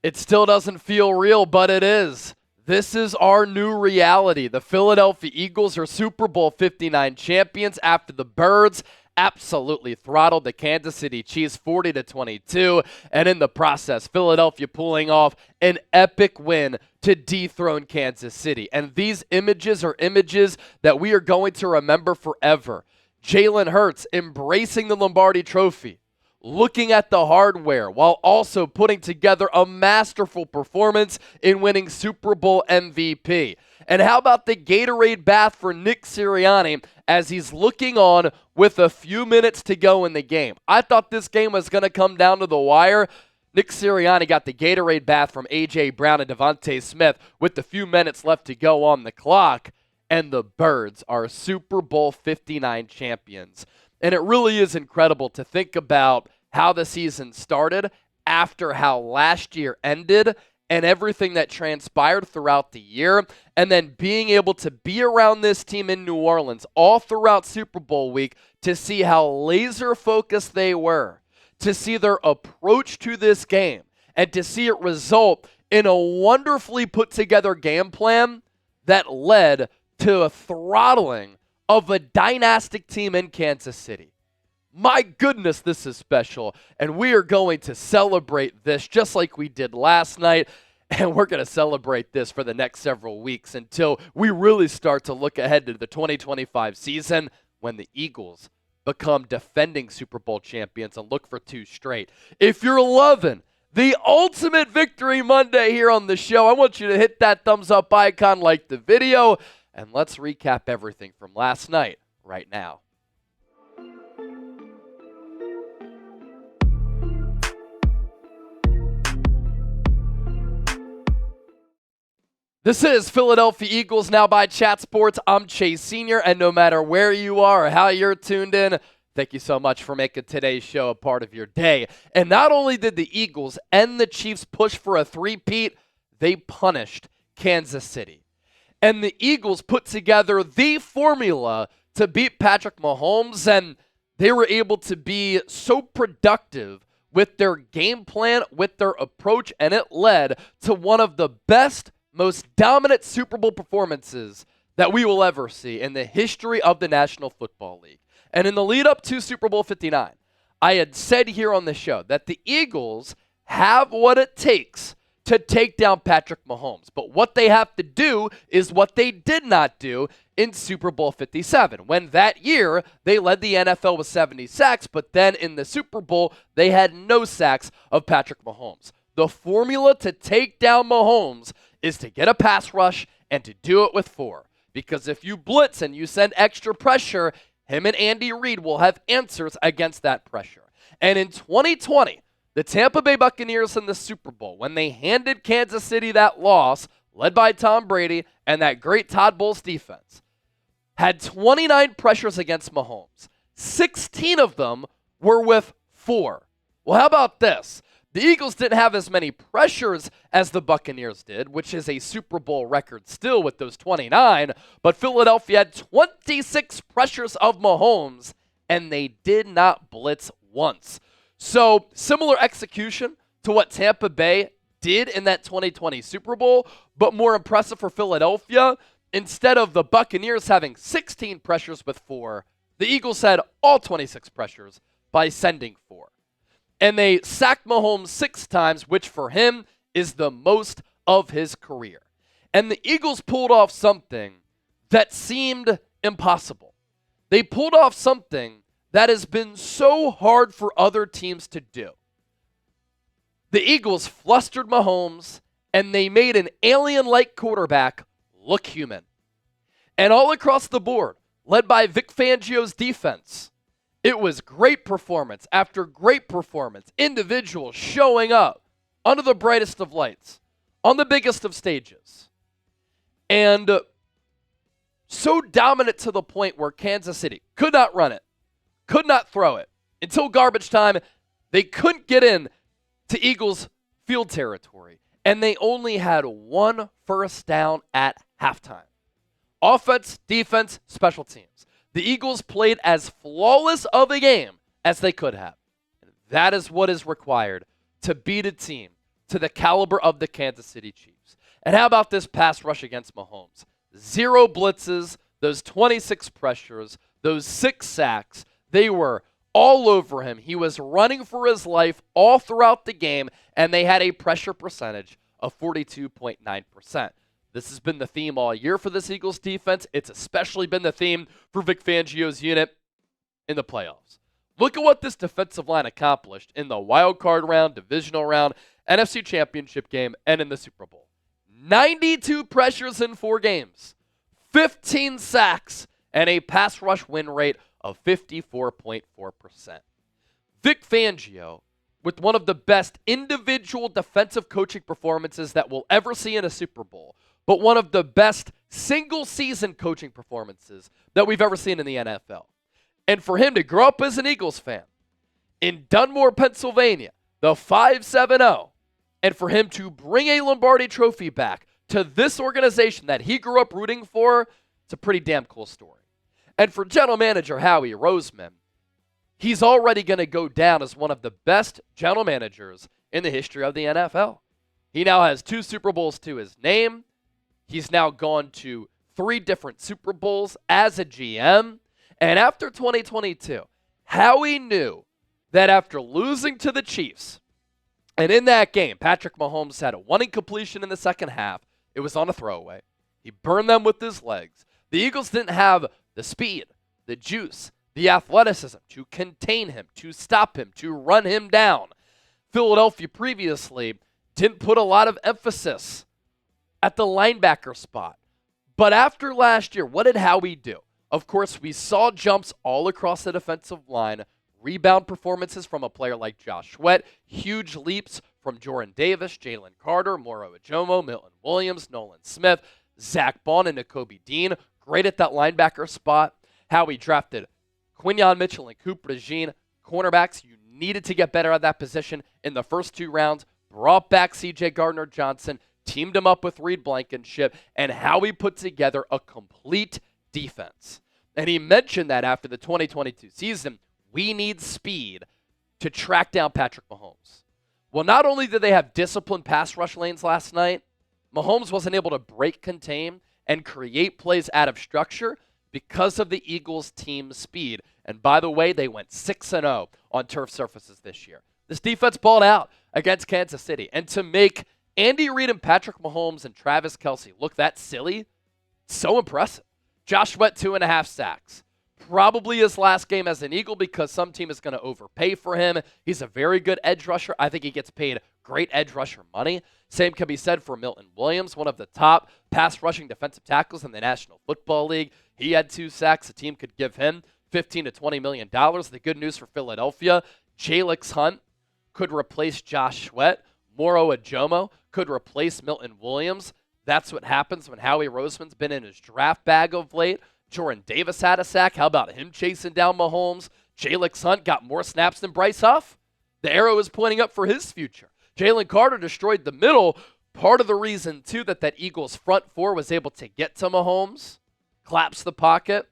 It still doesn't feel real, but it is. This is our new reality. The Philadelphia Eagles are Super Bowl 59 champions after the Birds absolutely throttled the Kansas City Chiefs 40-22, and in the process, Philadelphia pulling off an epic win to dethrone Kansas City. And these images are images that we are going to remember forever. Jalen Hurts embracing the Lombardi Trophy, looking at the hardware while also putting together a masterful performance in winning Super Bowl MVP. And how about the Gatorade bath for Nick Sirianni as he's looking on with a few minutes to go in the game? I thought this game was going to come down to the wire. Nick Sirianni got the Gatorade bath from A.J. Brown and Devontae Smith with the few minutes left to go on the clock, and the Birds are Super Bowl 59 champions. And it really is incredible to think about how the season started after how last year ended and everything that transpired throughout the year, and then being able to be around this team in New Orleans all throughout Super Bowl week to see how laser focused they were, to see their approach to this game, and to see it result in a wonderfully put together game plan that led to a throttling of a dynastic team in Kansas City. My goodness, this is special, and we are going to celebrate this just like we did last night, and we're going to celebrate this for the next several weeks until we really start to look ahead to the 2025 season when the Eagles become defending Super Bowl champions and look for 2 straight. If you're loving the ultimate victory Monday here on the show, I want you to hit that thumbs up icon, like the video, and let's recap everything from last night right now. This is Philadelphia Eagles Now by Chat Sports. I'm Chase Sr., and no matter where you are or how you're tuned in, thank you so much for making today's show a part of your day. And not only did the Eagles and the Chiefs push for a three-peat, they punished Kansas City. And the Eagles put together the formula to beat Patrick Mahomes, and they were able to be so productive with their game plan, with their approach, and it led to one of the best, most dominant Super Bowl performances that we will ever see in the history of the National Football League. And in the lead up to Super Bowl 59, I had said here on the show that the Eagles have what it takes to take down Patrick Mahomes. But what they have to do is what they did not do in Super Bowl 57, when that year they led the NFL with 70 sacks, but then in the Super Bowl, they had no sacks of Patrick Mahomes. The formula to take down Mahomes is to get a pass rush and to do it with 4. Because if you blitz and you send extra pressure, him and Andy Reid will have answers against that pressure. And in 2020, the Tampa Bay Buccaneers in the Super Bowl, when they handed Kansas City that loss, led by Tom Brady and that great Todd Bowles defense, had 29 pressures against Mahomes. 16 of them were with 4. Well, how about this? The Eagles didn't have as many pressures as the Buccaneers did, which is a Super Bowl record still with those 29, but Philadelphia had 26 pressures of Mahomes, and they did not blitz once. So, similar execution to what Tampa Bay did in that 2020 Super Bowl, but more impressive for Philadelphia. Instead of the Buccaneers having 16 pressures with 4, the Eagles had all 26 pressures by sending 4. And they sacked Mahomes 6 times, which for him is the most of his career. And the Eagles pulled off something that seemed impossible. They pulled off something that has been so hard for other teams to do. The Eagles flustered Mahomes, and they made an alien-like quarterback look human. And all across the board, led by Vic Fangio's defense, it was great performance after great performance, individuals showing up under the brightest of lights, on the biggest of stages. And so dominant to the point where Kansas City could not run it, could not throw it. Until garbage time, they couldn't get in to Eagles field territory, and they only had 1 first down at halftime. Offense, defense, special teams. The Eagles played as flawless of a game as they could have. And that is what is required to beat a team, to the caliber of the Kansas City Chiefs. And how about this pass rush against Mahomes? 0 blitzes, those 26 pressures, those 6 sacks. They were all over him. He was running for his life all throughout the game, and they had a pressure percentage of 42.9%. This has been the theme all year for this Eagles defense. It's especially been the theme for Vic Fangio's unit in the playoffs. Look at what this defensive line accomplished in the wild card round, divisional round, NFC Championship game, and in the Super Bowl. 92 pressures in 4 games, 15 sacks, and a pass rush win rate of 54.4%. Vic Fangio, with one of the best individual defensive coaching performances that we'll ever see in a Super Bowl, but one of the best single-season coaching performances that we've ever seen in the NFL. And for him to grow up as an Eagles fan in Dunmore, Pennsylvania, the 5-7-0, and for him to bring a Lombardi trophy back to this organization that he grew up rooting for, it's a pretty damn cool story. And for general manager Howie Roseman, he's already going to go down as one of the best general managers in the history of the NFL. He now has 2 Super Bowls to his name. He's now gone to 3 different Super Bowls as a GM. And after 2022, Howie knew that after losing to the Chiefs, and in that game, Patrick Mahomes had a 1 incompletion in the second half. It was on a throwaway. He burned them with his legs. The Eagles didn't have the speed, the juice, the athleticism to contain him, to stop him, to run him down. Philadelphia previously didn't put a lot of emphasis at the linebacker spot. But after last year, what did Howie do? Of course, we saw jumps all across the defensive line, rebound performances from a player like Josh Sweat, huge leaps from Jordan Davis, Jalen Carter, Moro Ajomo, Milton Williams, Nolan Smith, Zach Bond, and Nakobe Dean. Great at that linebacker spot. Howie drafted Quinyon Mitchell and Cooper DeJean, cornerbacks. You needed to get better at that position in the first 2 rounds. Brought back C.J. Gardner-Johnson, teamed him up with Reid Blankenship, and Howie put together a complete defense. And he mentioned that after the 2022 season, we need speed to track down Patrick Mahomes. Well, not only did they have disciplined pass rush lanes last night, Mahomes wasn't able to break, contain, and create plays out of structure because of the Eagles' team speed. And by the way, they went 6-0 on turf surfaces this year. This defense balled out against Kansas City. And to make Andy Reid and Patrick Mahomes and Travis Kelce look that silly, so impressive. Josh Sweat, 2.5 sacks. Probably his last game as an Eagle because some team is going to overpay for him. He's a very good edge rusher. I think he gets paid great edge rusher money. Same can be said for Milton Williams, one of the top pass rushing defensive tackles in the National Football League. He had 2 sacks. The team could give him $15 to $20 million. The good news for Philadelphia, Jalen Hunt could replace Josh Sweat. Moro Ajomo could replace Milton Williams. That's what happens when Howie Roseman's been in his draft bag of late. Jordan Davis had a sack. How about him chasing down Mahomes? Jalen Hunt got more snaps than Bryce Huff. The arrow is pointing up for his future. Jalen Carter destroyed the middle. Part of the reason, too, that Eagles front 4 was able to get to Mahomes, collapse the pocket,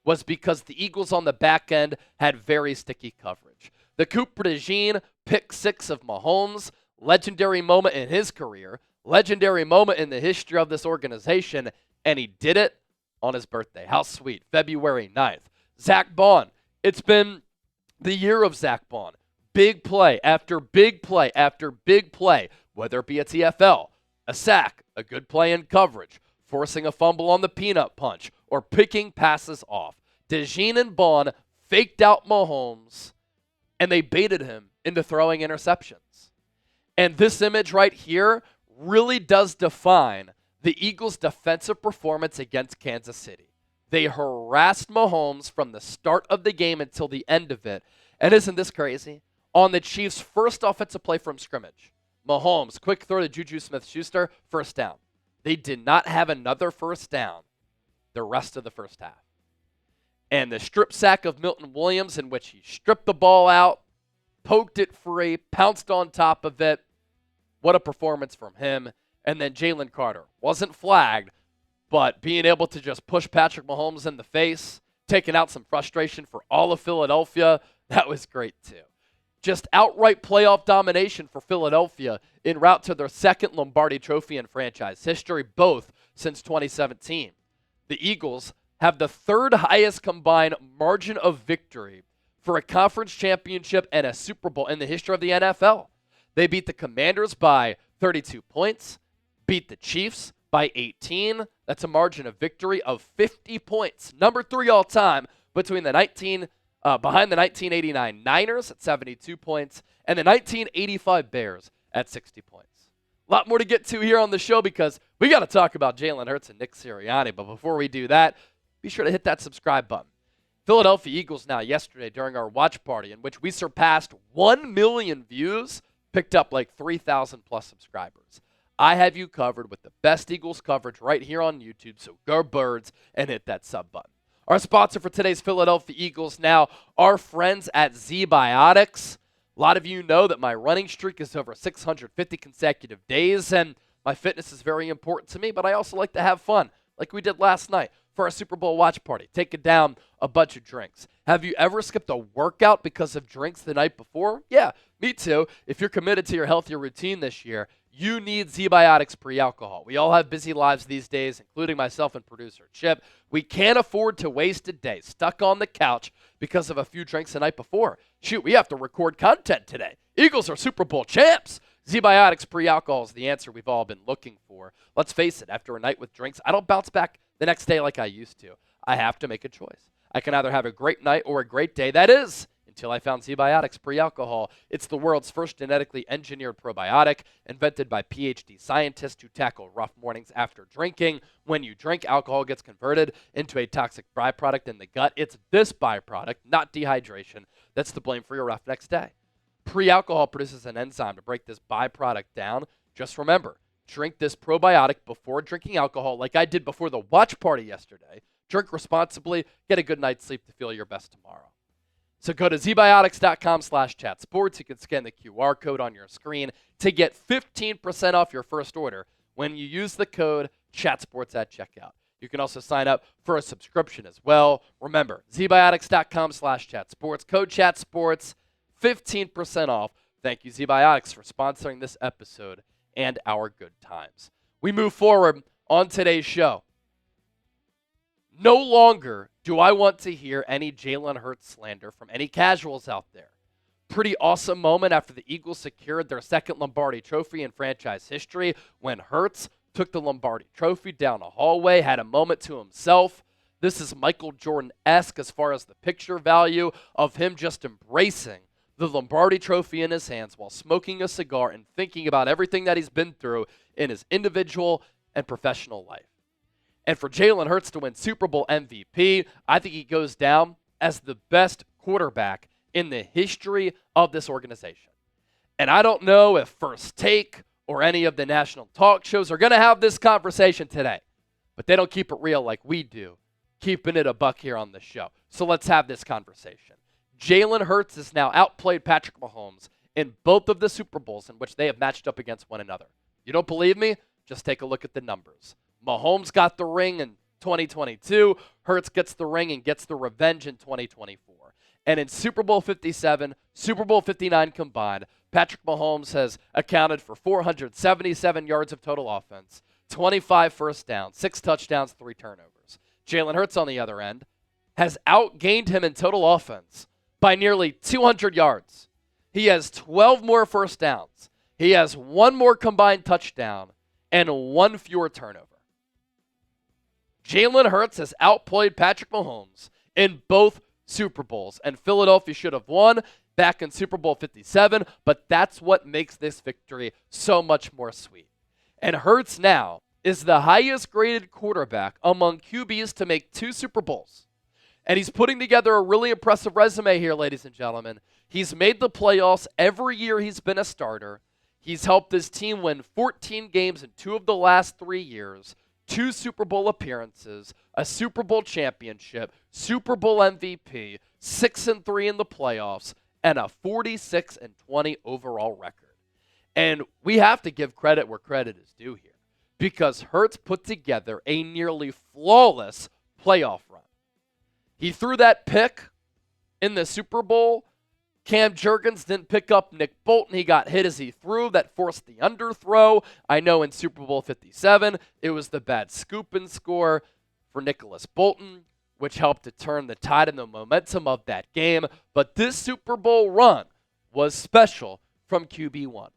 was because the Eagles on the back end had very sticky coverage. The Cooper DeJean pick 6 of Mahomes, legendary moment in his career, legendary moment in the history of this organization, and he did it on his birthday. How sweet. February 9th. Zach Bond. It's been the year of Zach Bond. Big play after big play after big play, whether it be a TFL, a sack, a good play in coverage, forcing a fumble on the peanut punch, or picking passes off. DeJean and Bond faked out Mahomes, and they baited him into throwing interceptions. And this image right here really does define the Eagles' defensive performance against Kansas City. They harassed Mahomes from the start of the game until the end of it. And isn't this crazy? On the Chiefs' first offensive play from scrimmage, Mahomes, quick throw to Juju Smith-Schuster, first down. They did not have another first down the rest of the first half. And the strip sack of Milton Williams, in which he stripped the ball out, poked it free, pounced on top of it. What a performance from him. And then Jalen Carter wasn't flagged, but being able to just push Patrick Mahomes in the face, taking out some frustration for all of Philadelphia, that was great too. Just outright playoff domination for Philadelphia en route to their second Lombardi Trophy in franchise history, both since 2017. The Eagles have the third highest combined margin of victory for a conference championship and a Super Bowl in the history of the NFL. They beat the Commanders by 32 points, beat the Chiefs by 18. That's a margin of victory of 50 points. Number 3 all time behind the 1989 Niners at 72 points and the 1985 Bears at 60 points. A lot more to get to here on the show because we got to talk about Jalen Hurts and Nick Sirianni. But before we do that, be sure to hit that subscribe button. Philadelphia Eagles now yesterday during our watch party in which we surpassed 1 million views, picked up like 3,000 plus subscribers. I have you covered with the best Eagles coverage right here on YouTube, so go Birds and hit that sub button. Our sponsor for today's Philadelphia Eagles now, our friends at Zbiotics. A lot of you know that my running streak is over 650 consecutive days, and my fitness is very important to me, but I also like to have fun, like we did last night for our Super Bowl watch party, taking down a bunch of drinks. Have you ever skipped a workout because of drinks the night before? Yeah, me too. If you're committed to your healthier routine this year, you need Zbiotics pre-alcohol. We all have busy lives these days, including myself and producer Chip. We can't afford to waste a day stuck on the couch because of a few drinks the night before. Shoot, we have to record content today. Eagles are Super Bowl champs. Zbiotics pre-alcohol is the answer we've all been looking for. Let's face it, after a night with drinks, I don't bounce back the next day like I used to. I have to make a choice. I can either have a great night or a great day. That is, until I found Zbiotics pre-alcohol. It's the world's first genetically engineered probiotic, invented by PhD scientists to tackle rough mornings after drinking. When you drink, alcohol gets converted into a toxic byproduct in the gut. It's this byproduct, not dehydration, that's to blame for your rough next day. Pre-alcohol produces an enzyme to break this byproduct down. Just remember, drink this probiotic before drinking alcohol like I did before the watch party yesterday. Drink responsibly, get a good night's sleep to feel your best tomorrow. So go to zbiotics.com/chatsports. You can scan the QR code on your screen to get 15% off your first order when you use the code chatsports at checkout. You can also sign up for a subscription as well. Remember, zbiotics.com/chatsports, code chatsports, 15% off. Thank you, Zbiotics, for sponsoring this episode and our good times. We move forward on today's show. No longer do I want to hear any Jalen Hurts slander from any casuals out there. Pretty awesome moment after the Eagles secured their second Lombardi Trophy in franchise history when Hurts took the Lombardi Trophy down a hallway, had a moment to himself. This is Michael Jordan-esque as far as the picture value of him just embracing the Lombardi Trophy in his hands while smoking a cigar and thinking about everything that he's been through in his individual and professional life. And for Jalen Hurts to win Super Bowl MVP, I think he goes down as the best quarterback in the history of this organization. And I don't know if First Take or any of the national talk shows are going to have this conversation today, but they don't keep it real like we do, keeping it a buck here on the show. So let's have this conversation. Jalen Hurts has now outplayed Patrick Mahomes in both of the Super Bowls in which they have matched up against one another. You don't believe me? Just take a look at the numbers. Mahomes got the ring in 2022. Hurts gets the ring and gets the revenge in 2024. And in Super Bowl 57, Super Bowl 59 combined, Patrick Mahomes has accounted for 477 yards of total offense, 25 first downs, 6 touchdowns, 3 turnovers. Jalen Hurts, on the other end, has outgained him in total offense by nearly 200 yards. He has 12 more first downs. He has 1 more combined touchdown and 1 fewer turnover. Jalen Hurts has outplayed Patrick Mahomes in both Super Bowls, and Philadelphia should have won back in Super Bowl 57, but that's what makes this victory so much more sweet. And Hurts now is the highest graded quarterback among QBs to make 2 Super Bowls. And he's putting together a really impressive resume here, ladies and gentlemen. He's made the playoffs every year he's been a starter. He's helped his team win 14 games in 2 of the last 3 years, 2 Super Bowl appearances, a Super Bowl championship, Super Bowl MVP, 6-3 in the playoffs, and a 46-20 overall record. And we have to give credit where credit is due here, because Hurts put together a nearly flawless playoff run. He threw that pick in the Super Bowl, Cam Jurgens didn't pick up Nick Bolton. He got hit as he threw. That forced the underthrow. I know in Super Bowl 57, it was the bad scoop and score for Nicholas Bolton, which helped to turn the tide and the momentum of that game. But this Super Bowl run was special from QB1.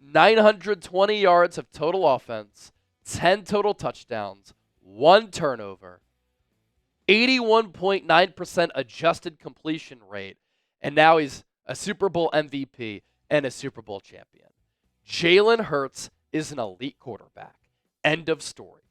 920 yards of total offense, 10 total touchdowns, 1 turnover, 81.9% adjusted completion rate, and now he's a Super Bowl MVP and a Super Bowl champion. Jalen Hurts is an elite quarterback. End of story.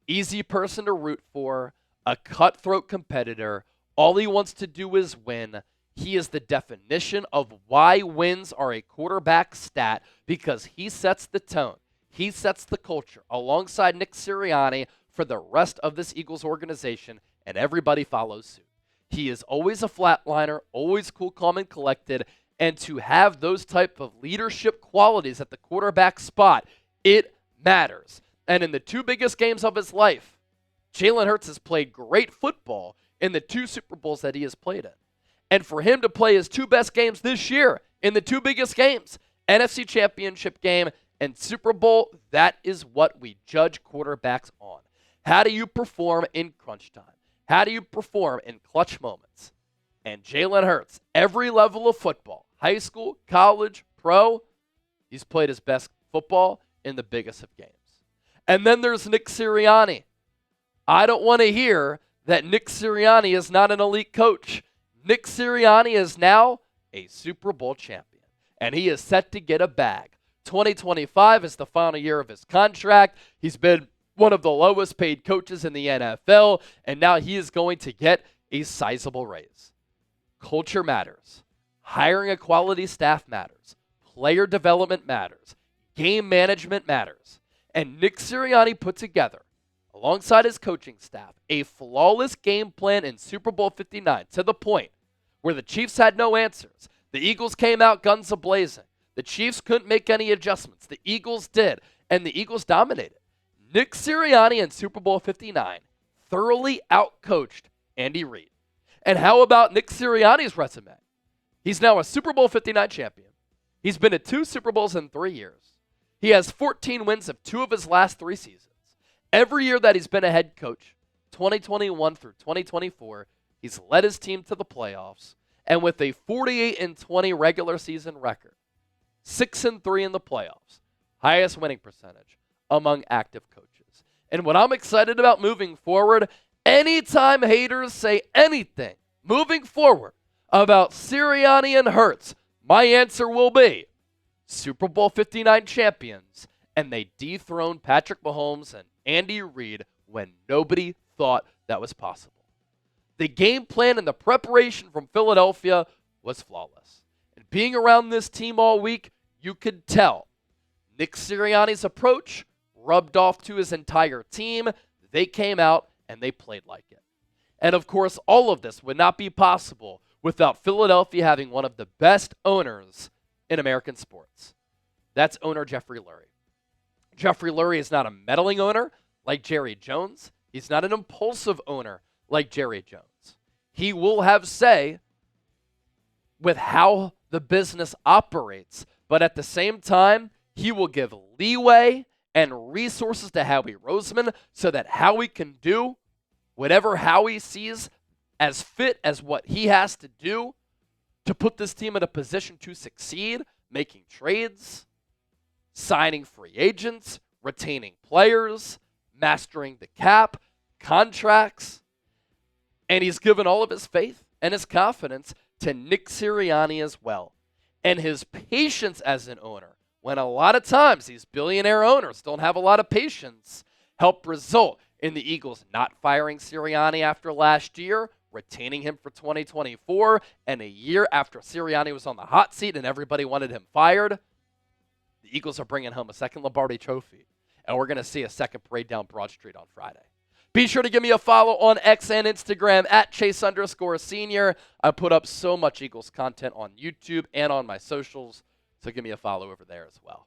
Easy person to root for, a cutthroat competitor. All he wants to do is win. He is the definition of why wins are a quarterback stat, because he sets the tone. He sets the culture alongside Nick Sirianni for the rest of this Eagles organization, and everybody follows suit. He is always a flatliner, always cool, calm, and collected, and to have those type of leadership qualities at the quarterback spot, it matters. And in the 2 biggest games of his life, Jalen Hurts has played great football in the 2 Super Bowls that he has played in. And for him to play his 2 best games this year in the 2 biggest games, NFC Championship game and Super Bowl, that is what we judge quarterbacks on. How do you perform in crunch time? How do you perform in clutch moments? And Jalen Hurts, every level of football, high school, college, pro, he's played his best football in the biggest of games. And then there's Nick Sirianni. I don't want to hear that Nick Sirianni is not an elite coach. Nick Sirianni is now a Super Bowl champion, and he is set to get a bag. 2025 is the final year of his contract. He's been one of the lowest paid coaches in the NFL, and now he is going to get a sizable raise. Culture matters. Hiring a quality staff matters. Player development matters. Game management matters. And Nick Sirianni put together, alongside his coaching staff, a flawless game plan in Super Bowl 59 to the point where the Chiefs had no answers. The Eagles came out guns a-blazing. The Chiefs couldn't make any adjustments. The Eagles did, and the Eagles dominated. Nick Sirianni in Super Bowl 59 thoroughly outcoached Andy Reid. And how about Nick Sirianni's resume? He's now a Super Bowl 59 champion. He's been to 2 Super Bowls in 3 years. He has 14 wins of 2 of his last 3 seasons. Every year that he's been a head coach, 2021 through 2024, he's led his team to the playoffs. And with a 48-20 regular season record, 6-3 in the playoffs, highest winning percentage among active coaches. And what I'm excited about moving forward, anytime haters say anything moving forward about Sirianni and Hurts, my answer will be Super Bowl 59 champions, and they dethroned Patrick Mahomes and Andy Reid when nobody thought that was possible. The game plan and the preparation from Philadelphia was flawless. And being around this team all week, you could tell Nick Sirianni's approach rubbed off to his entire team. They came out and they played like it. And of course, all of this would not be possible without Philadelphia having one of the best owners in American sports. That's owner Jeffrey Lurie. Jeffrey Lurie is not a meddling owner like Jerry Jones. He's not an impulsive owner like Jerry Jones. He will have say with how the business operates, but at the same time, he will give leeway and resources to Howie Roseman so that Howie can do whatever Howie sees as fit as what he has to do to put this team in a position to succeed, making trades, signing free agents, retaining players, mastering the cap, contracts. And he's given all of his faith and his confidence to Nick Sirianni as well. And his patience as an owner, when a lot of times these billionaire owners don't have a lot of patience, help result in the Eagles not firing Sirianni after last year, retaining him for 2024, and a year after Sirianni was on the hot seat and everybody wanted him fired, the Eagles are bringing home a second Lombardi trophy, and we're going to see a second parade down Broad Street on Friday. Be sure to give me a follow on X and Instagram at Chase_Senior. I put up so much Eagles content on YouTube and on my socials, so give me a follow over there as well.